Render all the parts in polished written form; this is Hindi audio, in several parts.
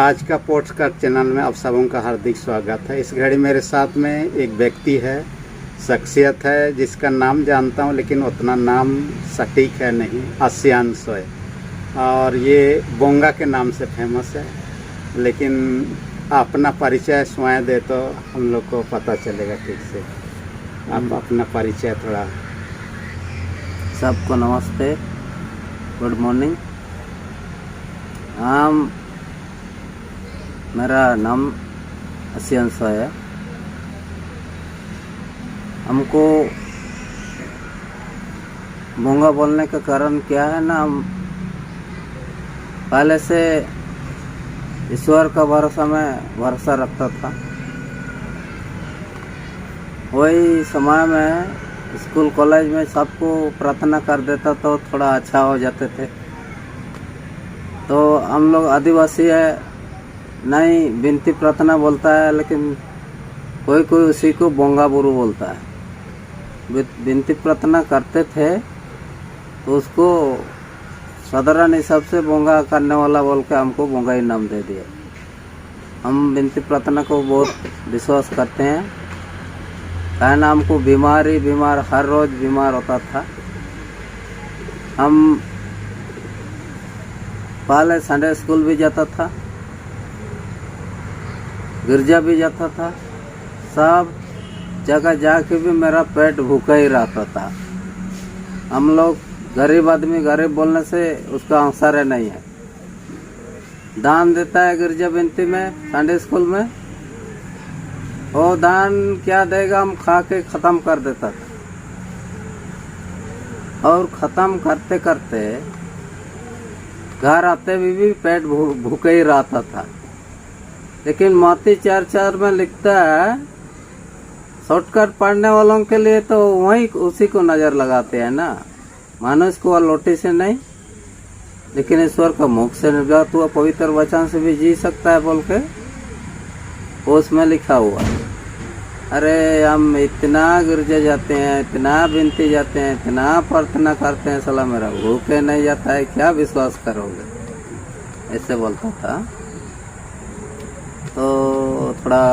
आज का पॉडकास्ट चैनल में आप सबों का हार्दिक स्वागत है। इस घड़ी मेरे साथ में एक व्यक्ति है, शख्सियत है जिसका नाम जानता हूं लेकिन उतना नाम सटीक है नहीं, आसियान सोय, और ये बोंगा के नाम से फेमस है। लेकिन अपना परिचय स्वयं दे तो हम लोग को पता चलेगा ठीक से। आप अपना परिचय थोड़ा। सबको नमस्ते, गुड मॉर्निंग। मेरा नाम आसियान सोय है। हमको बोंगा बोलने का कारण क्या है ना, हम पहले से ईश्वर का भरोसा में भरोसा रखता था। वही समय में स्कूल कॉलेज में सबको प्रार्थना कर देता तो थोड़ा अच्छा हो जाते थे। तो हम लोग आदिवासी है, नहीं विनती प्रार्थना बोलता है, लेकिन कोई कोई उसी को बोंगा बुरू बोलता है। विनती प्रार्थना करते थे तो उसको साधारण हिसाब से बोंगा करने वाला बोल के हमको बोंगा ही नाम दे दिया। हम विनती प्रार्थना को बहुत विश्वास करते हैं, कारण हमको बीमार हर रोज बीमार होता था। हम पहले संडे स्कूल भी जाता था, गिरजा भी जाता था, सब जगह जाके भी मेरा पेट भूखा ही रहता था। हम लोग गरीब आदमी, गरीब बोलने से उसका आंसर नहीं है। दान देता है गिरजा बिनती में, संडे स्कूल में, वो दान क्या देगा हम खा के ख़त्म कर देता था। और ख़त्म करते करते घर आते भी पेट भूखे ही रहता था। लेकिन मोती 4-4 में लिखता है, शॉर्टकट पढ़ने वालों के लिए तो वही उसी को नज़र लगाते हैं ना, मनुष्य को लोटे से नहीं, लेकिन ईश्वर का मुख से निर्गत हुआ पवित्र वचन से भी जी सकता है बोल के उसमें लिखा हुआ। अरे हम इतना गिरजे जाते हैं, इतना विनती जाते हैं, इतना प्रार्थना करते हैं, साला मेरा भूखे नहीं जाता है, क्या विश्वास करोगे, ऐसे बोलता था। तो थोड़ा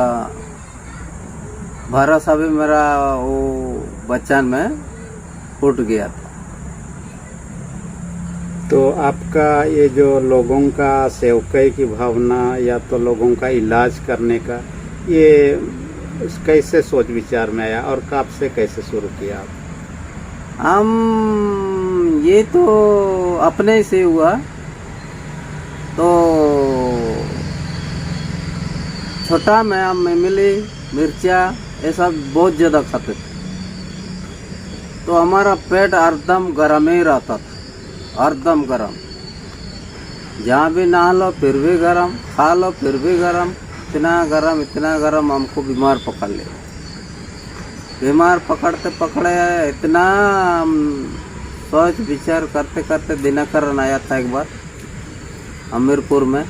भरोसा भी मेरा वो बच्चन में फूट गया था। तो आपका ये जो लोगों का सेवकाई की भावना या तो लोगों का इलाज करने का, ये कैसे सोच विचार में आया और कब से कैसे शुरू किया आप? हम ये तो अपने से हुआ। तो छोटा में हम इमली मिर्चा ये सब बहुत ज़्यादा खाते थे, तो हमारा पेट हरदम गर्म ही रहता था, हरदम गर्म। जहाँ भी नहा लो फिर भी गर्म, खा लो फिर भी गर्म, इतना गर्म हमको बीमार पकड़ लिया। बीमार पकड़ते पकड़े इतना सोच विचार करते करते दिनकरण आया था एक बार हमीरपुर में।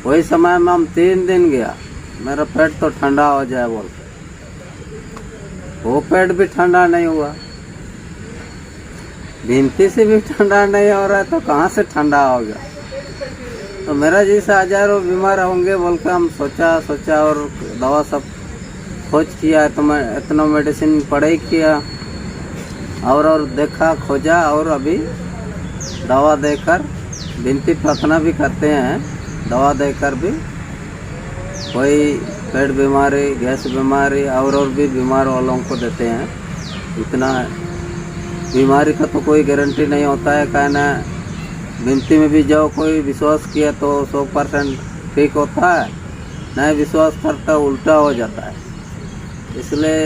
वही समय में हम 3 दिन गया, मेरा पेट तो ठंडा हो जाए बोल के, वो पेट भी ठंडा नहीं हुआ। विनती से भी ठंडा नहीं हो रहा है तो कहाँ से ठंडा हो गया। तो मेरा जैसा हजारों बीमार होंगे बोल के हम सोचा और दवा सब खोज किया। तो मैं इतना मेडिसिन पढ़ाई किया और देखा, खोजा, और अभी दवा देकर विनती प्रार्थना भी करते हैं, दवा देकर भी कोई पेट बीमारी, गैस बीमारी और भी बीमार वालों को देते हैं। इतना बीमारी का तो कोई गारंटी नहीं होता है, कहना विनती में भी जाओ, कोई विश्वास किया तो 100% ठीक होता है, नहीं विश्वास करता उल्टा हो जाता है। इसलिए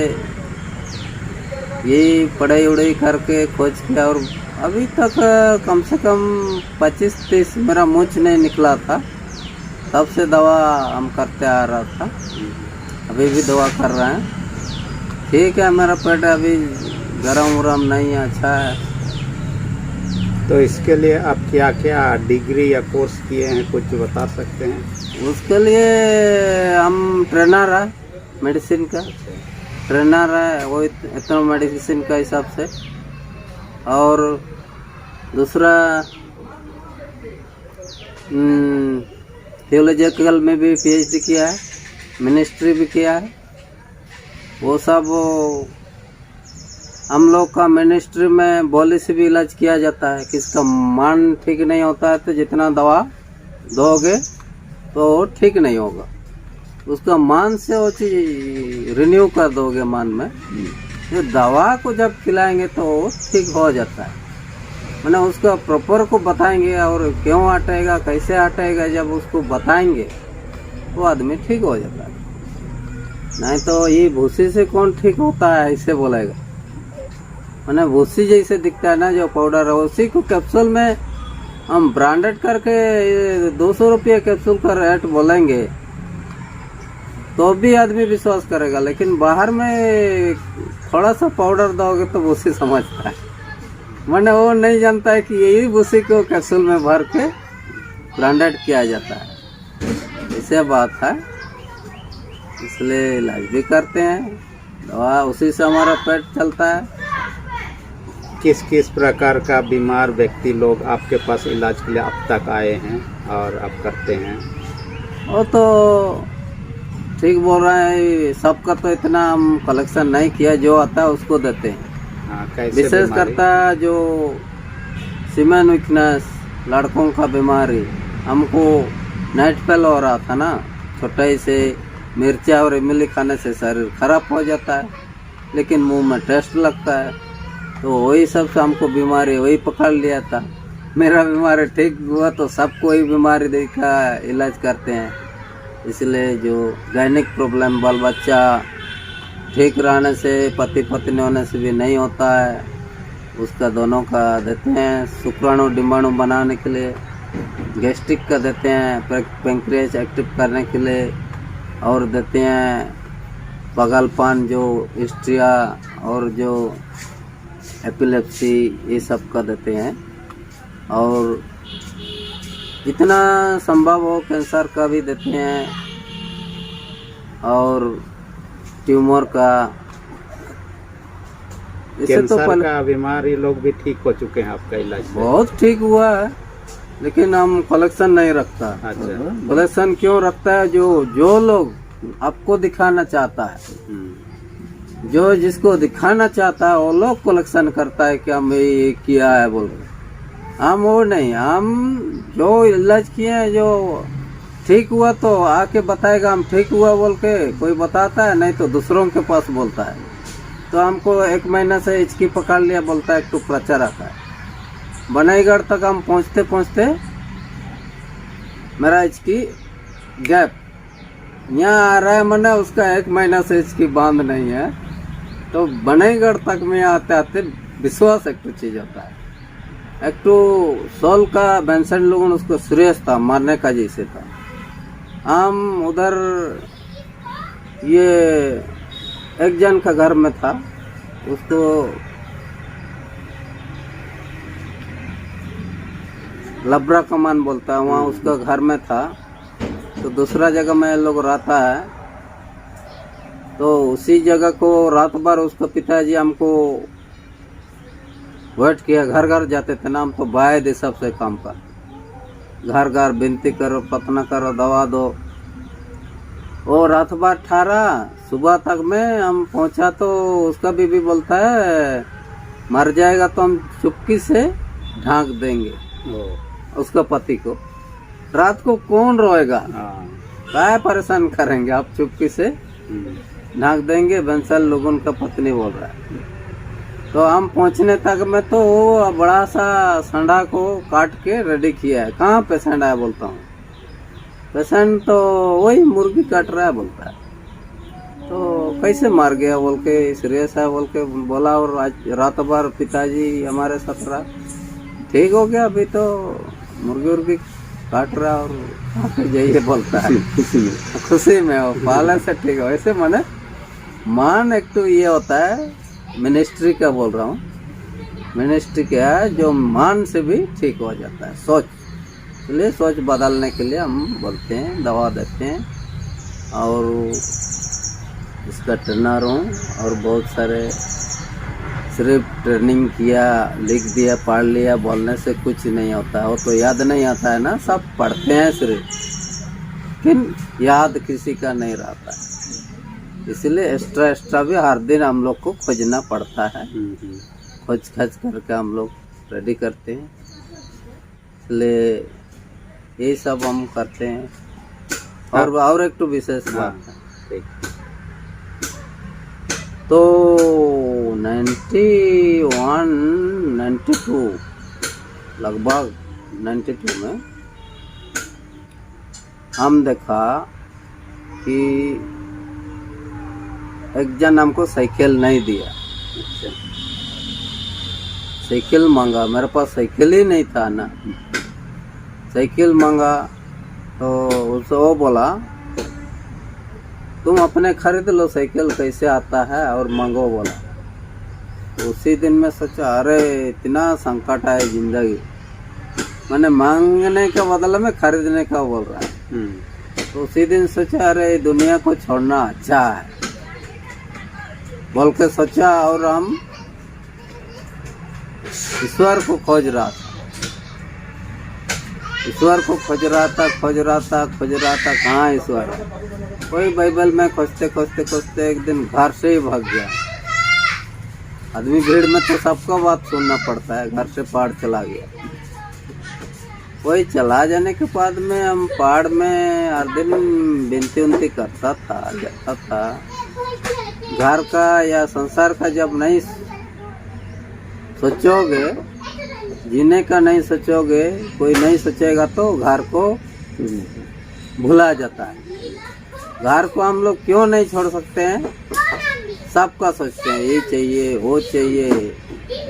यही पढ़ाई उड़ाई करके खोज किया, और अभी तक कम से कम 25-30 मेरा मूँछ नहीं निकला था, तब से दवा हम करते आ रहा था। अभी भी दवा कर रहे हैं, ठीक है। मेरा पेट अभी गरम उरम नहीं है, अच्छा है। तो इसके लिए आप क्या क्या डिग्री या कोर्स किए हैं, कुछ बता सकते हैं? उसके लिए हम ट्रेनर है, मेडिसिन का ट्रेनर है, वो इतना मेडिसिन का हिसाब से। और दूसरा थियोलॉजिकल में भी पीएचडी किया है, मिनिस्ट्री भी किया है। वो सब हम लोग का मिनिस्ट्री में बोली से भी इलाज किया जाता है। किसका मन ठीक नहीं होता है तो जितना दवा दोगे तो वो ठीक नहीं होगा, उसका मन से वो चीज रिन्यू कर दोगे मन में। तो दवा को जब खिलाएंगे तो वो ठीक हो जाता है, मैंने उसका प्रॉपर को बताएंगे और क्यों हटेगा कैसे हटेगा, जब उसको बताएंगे वो आदमी ठीक हो जाता है। नहीं तो ये भूसी से कौन ठीक होता है ऐसे बोलेगा, मैंने भूसी जैसे दिखता है ना जो पाउडर है, उसी को कैप्सूल में हम ब्रांडेड करके 200 रुपये कैप्सूल का रेट बोलेंगे तो भी आदमी विश्वास करेगा। लेकिन बाहर में थोड़ा सा पाउडर दोगे तो भूसी समझता है, मैंने वो नहीं जानता है कि यही भूसी को कैप्सूल में भर के ब्रांडेड किया जाता है। ऐसे बात है, इसलिए इलाज भी करते हैं, दवा उसी से हमारा पेट चलता है। किस किस प्रकार का बीमार व्यक्ति लोग आपके पास इलाज के लिए अब तक आए हैं और आप करते हैं? वो तो ठीक बोल रहे हैं, सबका तो इतना हम कलेक्शन नहीं किया, जो आता है उसको देते हैं। हाँ, कैसे विशेष बीमारी? करता है जो सीमेन वीकनेस, लड़कों का बीमारी। हमको नाइट फेल हो रहा था ना, छोटे से मिर्चा और इमली खाने से शरीर खराब हो जाता है, लेकिन मुंह में टेस्ट लगता है, तो वही सब से हमको बीमारी वही पकड़ लिया था। मेरा बीमारी ठीक हुआ तो सबको वही बीमारी देखा इलाज करते हैं। इसलिए जो गायनिक प्रॉब्लम बाल बच्चा ठीक रहने से, पति पत्नी होने से भी नहीं होता है, उसका दोनों का देते हैं। शुक्राणु डिम्बाणु बनाने के लिए गैस्ट्रिक का देते हैं, पेंक्रियास एक्टिव करने के लिए, और देते हैं पागलपन जो हिस्ट्रिया और जो एपिलेप्सी ये सब का देते हैं, और जितना संभव हो कैंसर का भी देते हैं, और ट्यूमर का। इससे तो कैंसर का बीमारी लोग भी ठीक हो चुके हैं आपका इलाज से? बहुत ठीक हुआ है, लेकिन हम कलेक्शन नहीं रखता। अच्छा। कलेक्शन क्यों रखता है? जो लोग आपको दिखाना चाहता है, जो जिसको दिखाना चाहता है वो लोग कलेक्शन करता है कि हम ये किया है बोल रहे। हम वो नहीं, हम जो इलाज किए हैं, जो ठीक हुआ तो आके बताएगा हम ठीक हुआ बोल के, कोई बताता है, नहीं तो दूसरों के पास बोलता है। तो हमको 1 महीना से हिचकी पकड़ लिया बोलता है, एक टुकड़ा चढ़ाता है। बनाईगढ़ तक हम पहुँचते पहुँचते मेरा हिचकी गैप यहाँ आ रहा है, मैंने उसका 1 महीना से हिचकी बांध नहीं है। तो बनाईगढ़ तक में आते आते विश्वास एक तो चीज होता है। एक तो सोल का बेंसन लोगों ने उसको सीरियस था, मारने का जैसे था। हम उधर ये एक जन का घर में था, उसको लबरा कमान बोलता है, वहाँ उसका घर में था। तो दूसरा जगह में लोग रहता है, तो उसी जगह को रात भर उसका पिताजी हमको वेट किया। घर घर जाते थे ना, हम तो बाय दे सबसे काम का, घर घर विनती करो, पतना करो, दवा दो। वो रात भर ठारा, सुबह तक में हम पहुंचा तो उसका बीबी बोलता है मर जाएगा तो हम चुपकी से ढांक देंगे उसका पति को। रात को कौन रोएगा, क्या परेशान करेंगे, आप चुपकी से ढांक देंगे। बंसल लोगों का पत्नी बोल रहा है। तो हम पहुंचने तक में तो वो बड़ा सा संडा को काट के रेडी किया है। कहाँ पेशेंट आया बोलता हूँ, पेशेंट तो वही मुर्गी काट रहा है बोलता है। तो कैसे मार गया बोल के, सीरियस है बोल के बोला, और आज रात भर पिताजी हमारे साथ रहा, ठीक हो गया, अभी तो मुर्गी उर्गी काट रहा और आके जाइए बोलता है। खुशी में हो, पाले से ठीक है। वैसे मैंने मान एक तो ये होता है, मिनिस्ट्री का बोल रहा हूँ, मिनिस्ट्री क्या है, जो मान से भी ठीक हो जाता है सोच। इसलिए सोच बदलने के लिए हम बोलते हैं, दवा देते हैं, और इसका ट्रेनर हूँ। और बहुत सारे सिर्फ ट्रेनिंग किया, लिख दिया, पढ़ लिया, बोलने से कुछ नहीं होता है। वो तो याद नहीं आता है ना, सब पढ़ते हैं सिर्फ। लेकिन याद किसी का नहीं रहता है, इसलिए एक्स्ट्रा भी हर दिन हम लोग को खोजना पड़ता है। खोज खज करके हम लोग रेडी करते हैं, इसलिए यही सब हम करते हैं। और एक तो विशेष बात है, ठीक। तो 91, 92 लगभग 92 में हम देखा कि एक जन हमको साइकिल नहीं दिया। साइकिल मांगा, मेरे पास साइकिल ही नहीं था ना। साइकिल मांगा तो उससे वो बोला तुम अपने खरीद लो साइकिल, कैसे आता है और मांगो बोला। तो उसी दिन में सोचा अरे इतना संकट है जिंदगी, मैंने मांगने के बदले में खरीदने का बोल रहा है। तो उसी दिन सोचा अरे दुनिया को छोड़ना अच्छा है बोल के सोचा, और हम ईश्वर को खोज रहा था। ईश्वर को खोज रहा था, कहाँ ईश्वर है। कोई बाइबल में खोजते एक दिन घर से ही भाग गया। आदमी भीड़ में तो सबका बात सुनना पड़ता है, घर से पहाड़ चला गया। कोई चला जाने के बाद में हम पहाड़ में हर दिन विनती उनती करता था, जाता था। घर का या संसार का जब नहीं सोचोगे, जीने का नहीं सोचोगे, कोई नहीं सोचेगा तो घर को भुला जाता है। घर को हम लोग क्यों नहीं छोड़ सकते हैं? सबका सोचते हैं, ये चाहिए, वो चाहिए,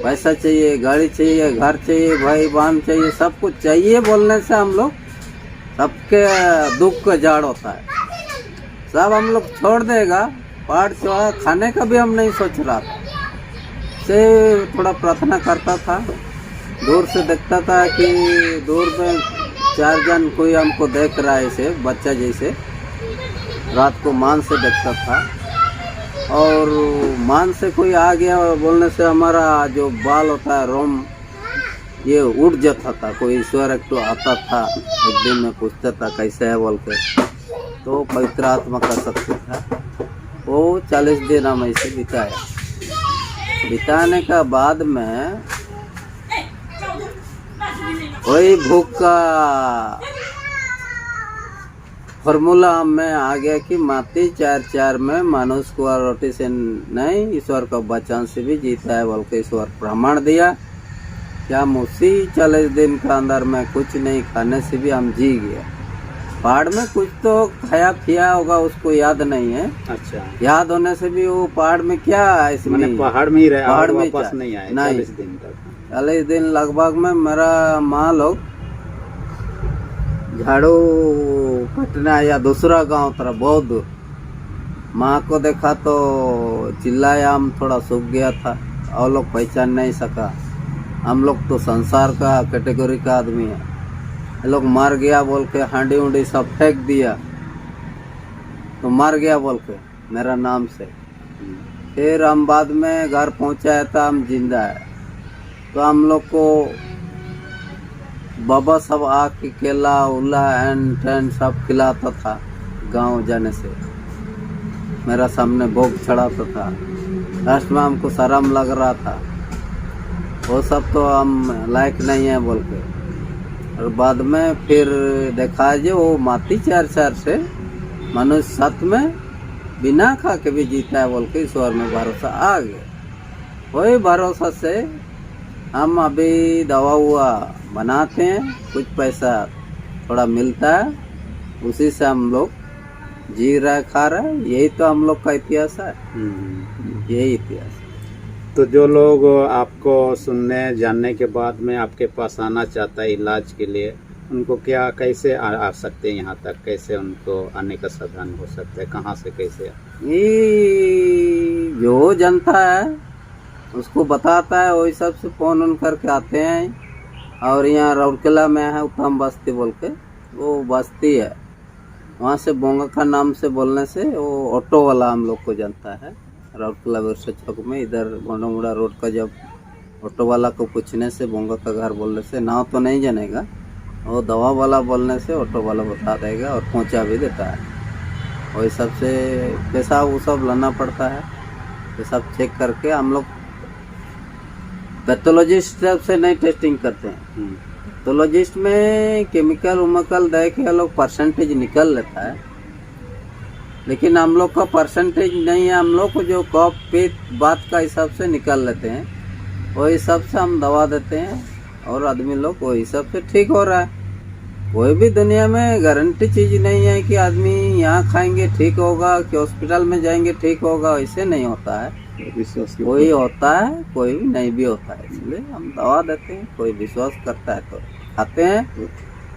पैसा चाहिए, गाड़ी चाहिए, घर चाहिए, भाई बहन चाहिए, सब कुछ चाहिए बोलने से हम लोग सबके दुख का जाड़ होता है। सब हम लोग छोड़ देगा, पहाड़ चढ़ा, खाने का भी हम नहीं सोच रहा था। से थोड़ा प्रार्थना करता था, दूर से देखता था कि दूर में 4 जन कोई हमको देख रहा है, ऐसे बच्चा जैसे। रात को मान से देखता था, और मान से कोई आ गया बोलने से हमारा जो बाल होता है, रोम, ये उड़ जाता था। कोई ईश्वर एक तो आता था, एक दिन में पूछता था कैसे है बोल के, तो पवित्र आत्मा का शक्ति था। वो 40 दिन हम ऐसे बिताया। बिताने का बाद में वही भूख का फॉर्मूला में आ गया कि माती 4 में मनुष्य को रोटी से नहीं, ईश्वर का वचन से भी जीता है बोल के ईश्वर प्रमाण दिया। क्या हम उसी 40 दिन का अंदर में कुछ नहीं खाने से भी हम जी गए। पहाड़ में कुछ तो खाया पिया होगा, उसको याद नहीं है। अच्छा, याद होने से भी वो पहाड़ में क्या इसमें, पहाड़ में ही रहे, पहाड़ में वापस नहीं आए 40 दिन तक। 40 दिन लगभग में मेरा माँ लोग झाड़ू पटना या दूसरा गांव तरफ बहुत दूर, माँ को देखा तो चिल्लाया, हम थोड़ा सूख गया था और लोग पहचान नहीं सका। हम लोग तो संसार का कैटेगरी का आदमी है, ये लोग मर गया बोल के हांडी उंडी सब फेंक दिया, तो मर गया बोल के मेरा नाम से। फिर हम बाद में घर पहुंचाया था, हम जिंदा है। तो हम लोग को बाबा सब आके केला उला एंड टेन सब खिलाता था। गांव जाने से मेरा सामने भोग चढ़ाता था। लास्ट में हमको शर्म लग रहा था, वो सब तो हम लायक नहीं है बोल के। और बाद में फिर देखा जो वो माती 4 से मनुष्य 7 में बिना खा के भी जीता है बोल के ईश्वर में भरोसा आ गया। वही भरोसा से हम अभी दवा हुआ बनाते हैं, कुछ पैसा थोड़ा मिलता है, उसी से हम लोग जी रहे खा रहे। यही तो हम लोग का इतिहास है, यही इतिहास। तो जो लोग आपको सुनने जानने के बाद में आपके पास आना चाहता है इलाज के लिए, उनको क्या कैसे आ सकते हैं यहाँ तक? कैसे उनको आने का साधन हो सकता है? कहाँ से कैसे? ये जो जनता है उसको बताता है, वही सब से फोन उन करके आते हैं। और यहाँ राउरकेला में है उत्तम बस्ती बोल के, वो बस्ती है, वहाँ से बोंगा का नाम से बोलने से वो ऑटो वाला हम लोग को जानता है। राउरकेला बिरसा चौक में इधर गोंडामुड़ा रोड का जब ऑटो वाला को पूछने से बोंगा का घर बोलने से, नाव तो नहीं जानेगा, वो दवा वाला बोलने से ऑटो वाला बता देगा और पहुंचा भी देता है। वही सबसे पैसा वो सब लाना पड़ता है। ये सब चेक करके हम लोग पैथोलॉजिस्ट से नहीं टेस्टिंग करते हैं। पैथोलॉजिस्ट में केमिकल उमिकल दे के लोग परसेंटेज निकल लेता है, लेकिन हम लोग का परसेंटेज नहीं है। हम लोग को जो कफ पित्त बात का हिसाब से निकाल लेते हैं, वही हिसाब से हम दवा देते हैं और आदमी लोग वही हिसाब से ठीक हो रहा है। कोई भी दुनिया में गारंटी चीज नहीं है कि आदमी यहाँ खाएंगे ठीक होगा, कि हॉस्पिटल में जाएंगे ठीक होगा, ऐसे नहीं होता है। कोई होता है, कोई भी नहीं भी होता है। इसलिए हम दवा देते हैं। कोई विश्वास करता है तो खाते हैं,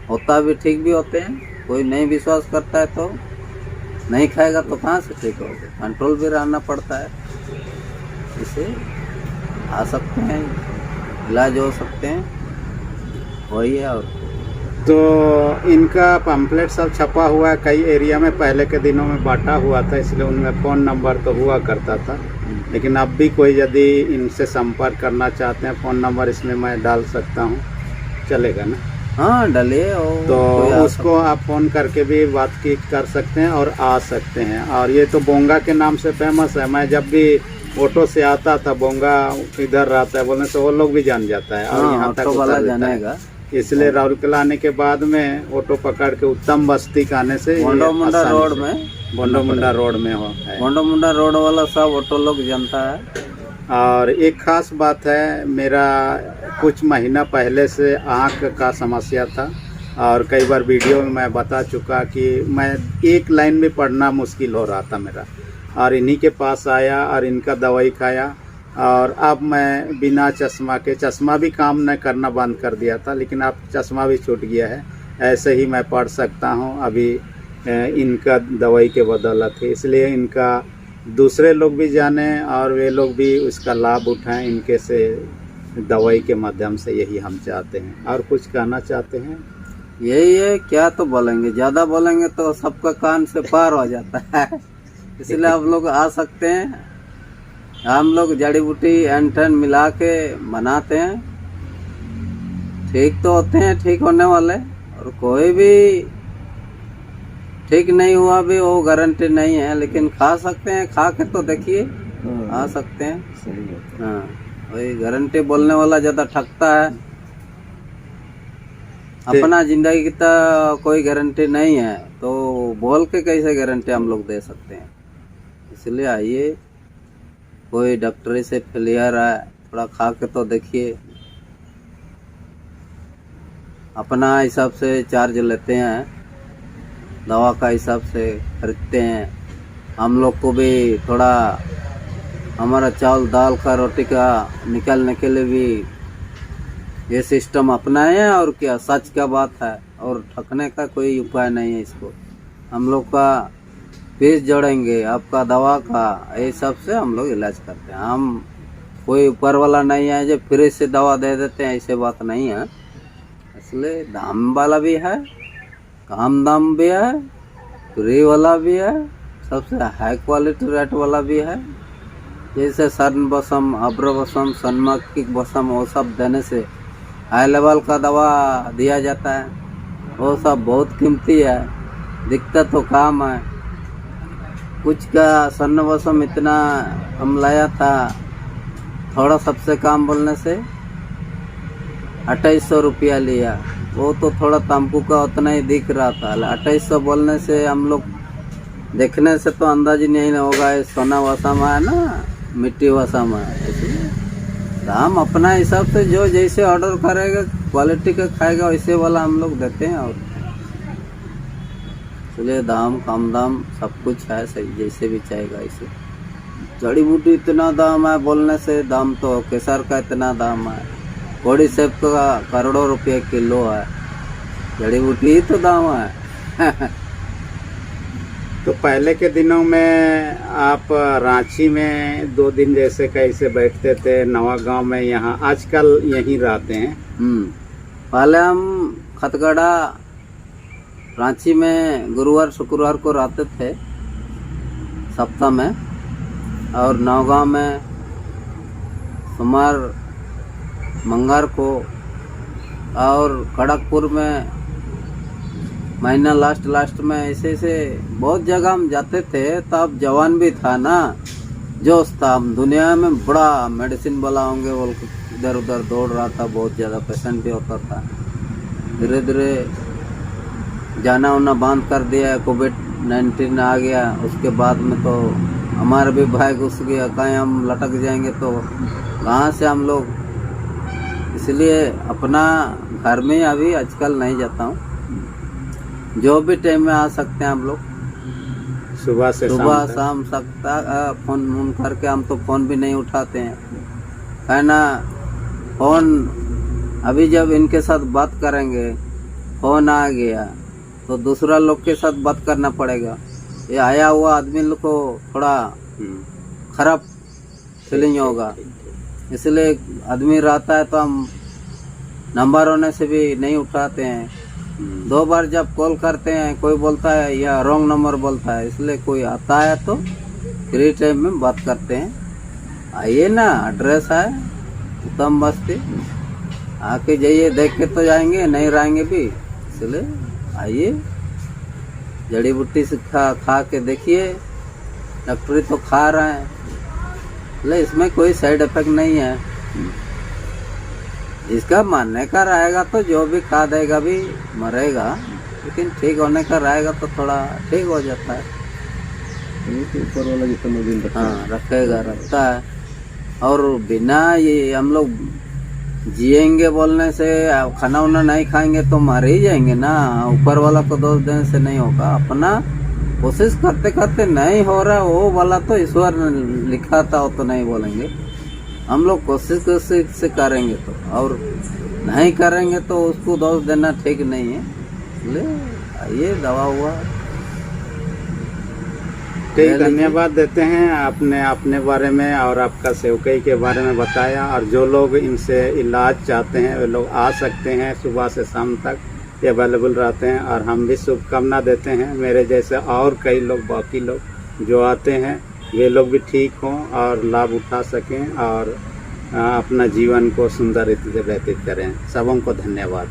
होता भी ठीक भी होते हैं। कोई नहीं विश्वास करता है तो नहीं खाएगा, तो कहाँ से ठीक होगा। कंट्रोल भी रहना पड़ता है। इसे आ सकते हैं, इलाज हो सकते हैं, वही है। और तो इनका पम्फलेट सब छपा हुआ है कई एरिया में, पहले के दिनों में बांटा हुआ था, इसलिए उनमें फ़ोन नंबर तो हुआ करता था। लेकिन अब भी कोई यदि इनसे संपर्क करना चाहते हैं, फ़ोन नंबर इसमें मैं डाल सकता हूँ, चलेगा ना? हाँ डालिए। तो उसको आप फ़ोन करके भी बातचीत कर सकते हैं और आ सकते हैं। और ये तो बोंगा के नाम से फेमस है। मैं जब भी ऑटो से आता था, बोंगा इधर रहता है बोलने से वो लोग भी जान जाता है और यहाँ तक वाला उतर जानेगा। है। इसलिए राउरकेला आने के बाद में ऑटो पकड़ के उत्तम बस्ती का आने से बोंडोमुंडा रोड में, बोंडोमुंडा रोड में हो है। बोंडोमुंडा रोड वाला सब ऑटो लोग जानता है। और एक खास बात है, मेरा कुछ महीना पहले से आँख का समस्या था और कई बार वीडियो में मैं बता चुका कि मैं एक लाइन भी पढ़ना मुश्किल हो रहा था मेरा, और इन्हीं के पास आया और इनका दवाई खाया और अब मैं बिना चश्मा के, चश्मा भी काम न करना बंद कर दिया था, लेकिन अब चश्मा भी छूट गया है। ऐसे ही मैं पढ़ सकता हूँ अभी इनका दवाई के बदौलत है। इसलिए इनका दूसरे लोग भी जाने और वे लोग भी उसका लाभ उठाएं इनके से दवाई के माध्यम से, यही हम चाहते हैं। और कुछ कहना चाहते हैं? यही है, क्या तो बोलेंगे, ज़्यादा बोलेंगे तो सबका कान से पार हो जाता है। इसलिए आप लोग आ सकते हैं। हम लोग जड़ी बूटी एंटन मिला के बनाते हैं, ठीक तो होते हैं, ठीक होने वाले। और कोई भी ठीक नहीं हुआ भी वो गारंटी नहीं है, लेकिन खा सकते हैं। खा के तो देखिए, आ सकते हैं। हाँ, वही गारंटी बोलने वाला ज़्यादा ठगता है। अपना जिंदगी की तो कोई गारंटी नहीं है, तो बोल के कैसे गारंटी हम लोग दे सकते हैं। इसलिए आइए, कोई डॉक्टरी से फेलियर है, थोड़ा खा के तो देखिए। अपना हिसाब से चार्ज लेते हैं, दवा का हिसाब से खरीदते हैं। हम लोग को भी थोड़ा हमारा चावल दाल का रोटी का निकालने के लिए भी ये सिस्टम अपनाए हैं। और क्या सच का बात है, और ठगने का कोई उपाय नहीं है इसको। हम लोग का फीस जोड़ेंगे आपका दवा का, ये सब से हम लोग इलाज करते हैं। हम कोई ऊपर वाला नहीं है जो फ्री से दवा दे देते हैं, ऐसे बात नहीं है। इसलिए दाम वाला भी है, कम दाम भी है, फ्री वाला भी है, सबसे हाई क्वालिटी रेट वाला भी है। जैसे सन बसम, अब्र बसम, सनमार्किक बसम, वो सब देने से हाई लेवल का दवा दिया जाता है। वो सब बहुत कीमती है, दिखता तो काम है। कुछ का सन बसम इतना हम लाया था, थोड़ा सबसे काम बोलने से 2800 रुपया लिया। वो तो थोड़ा तंबू का उतना ही दिख रहा था। 2800 बोलने से हम लोग देखने से तो अंदाज ही नहीं होगा ये सोना वसामा है ना मिट्टी वसामा है। इसलिए दाम अपना हिसाब से जो जैसे ऑर्डर करेगा, क्वालिटी का खाएगा, वैसे वाला हम लोग देते हैं। और इसलिए दाम कम दाम सब कुछ है, सही जैसे भी चाहेगा ऐसे। जड़ी बूटी इतना दाम है बोलने से, दाम तो केसर का इतना दाम है, कोड़ी सेब का करोड़ों रुपये किलो है। जड़ी बूटी ही तो दाम है। तो पहले के दिनों में आप रांची में 2 दिन जैसे कैसे बैठते थे, नवा गांव में, यहाँ आजकल यहीं रहते हैं? पहले हम खतगड़ा रांची में गुरुवार शुक्रवार को रहते थे सप्ताह में, और नौगांव में सोमवार मंगलवार को, और खड़गपुर में महीना लास्ट में ऐसे ऐसे बहुत जगह हम जाते थे। तब जवान भी था ना, जोश था, हम दुनिया में बड़ा मेडिसिन वाला होंगे बोल के इधर उधर दौड़ रहा था, बहुत ज़्यादा पेशेंट भी होता था। धीरे धीरे जाना उना बंद कर दिया, कोविड-19 आ गया। उसके बाद में तो हमारा भी भाई घुस गया, कहीं हम लटक जाएंगे तो कहाँ से हम लोग, इसलिए अपना घर में अभी आजकल नहीं जाता हूँ। जो भी टाइम में आ सकते हैं हम लोग, सुबह से सुबह शाम सकता फोन करके, हम तो फोन भी नहीं उठाते हैं, है ना। फोन अभी जब इनके साथ बात करेंगे, फोन आ गया तो दूसरा लोग के साथ बात करना पड़ेगा। ये आया हुआ आदमी लोग को थोड़ा खराब फीलिंग होगा, इसलिए आदमी रहता है तो हम नंबर होने से भी नहीं उठाते हैं। 2 बार जब कॉल करते हैं, कोई बोलता है या रॉन्ग नंबर बोलता है, इसलिए कोई आता है तो फ्री टाइम में बात करते हैं। आइए ना, एड्रेस है उत्तम बस्ती, आके जाइए, देख के तो जाएंगे, नहीं रहेंगे भी, इसलिए आइए, जड़ी बूटी से खा के देखिए। डॉक्टरी तो खा रहे हैं, ले इसमें कोई साइड इफेक्ट नहीं है। जिसका मानने का रहेगा तो जो भी खा देगा भी मरेगा, लेकिन ठीक होने का रहेगा तो थोड़ा ठीक हो जाता है। ऊपर वाला जितना दिन रखेगा, रखता है। और बिना ये हम लोग जिएंगे बोलने से, खाना वाना नहीं खाएंगे तो मर ही जाएंगे ना। ऊपर वाला को दोष देने से नहीं होगा, अपना कोशिश करते करते नहीं हो रहा, वो वाला तो ईश्वर ने लिखा था, वो तो नहीं बोलेंगे। हम लोग कोशिश से करेंगे तो, और नहीं करेंगे तो उसको दोष देना ठीक नहीं है। ले आइए, दवा हुआ ठीक, धन्यवाद देते हैं। आपने अपने बारे में और आपका सेवकई के बारे में बताया, और जो लोग इनसे इलाज चाहते हैं वे लोग आ सकते हैं, सुबह से शाम तक ये अवेलेबल रहते हैं। और हम भी शुभकामना देते हैं, मेरे जैसे और कई लोग, बाकी लोग जो आते हैं, वे लोग भी ठीक हों और लाभ उठा सकें और अपना जीवन को सुंदर रीति से व्यतीत करें। सबों को धन्यवाद।